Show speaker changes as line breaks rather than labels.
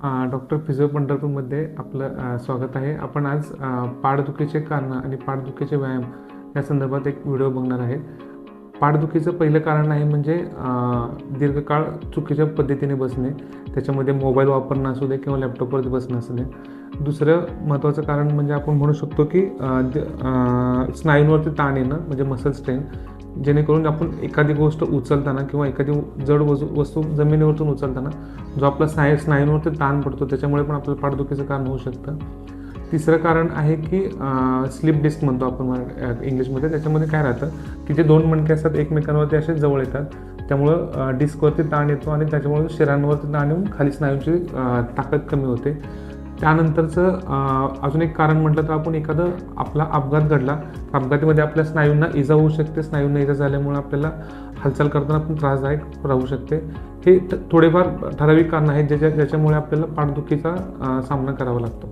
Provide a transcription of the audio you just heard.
Doctor physio पंढरपूरमध्ये आपलं स्वागत आहे. आपण आज पाठदुखीचे कारणं आणि पाठदुखीचे व्यायाम या संदर्भात एक व्हिडिओ बघणार आहे. पाठदुखीचं पहिलं कारण आहे म्हणजे दीर्घकाळ चुकीच्या पद्धतीने बसणे. त्याच्यामध्ये मोबाईल वापरणं असू दे किंवा लॅपटॉपवरती बसणं असू दे. दुसरं महत्त्वाचं कारण म्हणजे आपण म्हणू शकतो की स्नायूंवरती ताण येणं म्हणजे मसल स्ट्रेन, जेणेकरून आपण एखादी गोष्ट उचलताना किंवा एखादी जड वस्तू जमिनीवरतून उचलताना जो आपला स्नायूंवरती ताण पडतो, त्याच्यामुळे पण आपल्याला पाठदुखीचं कारण होऊ शकतं. तिसरं कारण आहे की स्लिप डिस्क म्हणतो आपण इंग्लिशमध्ये. त्याच्यामध्ये काय राहतं की जे दोन मणके असतात एकमेकांवरती असे जवळ येतात, त्यामुळं डिस्कवरती ताण येतो आणि त्याच्यामुळे शरीरांवरती ताण येऊन खाली स्नायूंची ताकद कमी होते. त्यानंतरचं अजून एक कारण म्हटलं तर आपण एखादं आपला अपघात घडला, अपघातामध्ये आपल्या स्नायूंना इजा होऊ शकते. स्नायूंना इजा झाल्यामुळे आपल्याला हालचाल करताना पण त्रासदायक राहू शकते. हे थोडेफार ठराविक कारणं आहेत ज्याच्यामुळे आपल्याला पाठदुखीचा सामना करावा लागतो.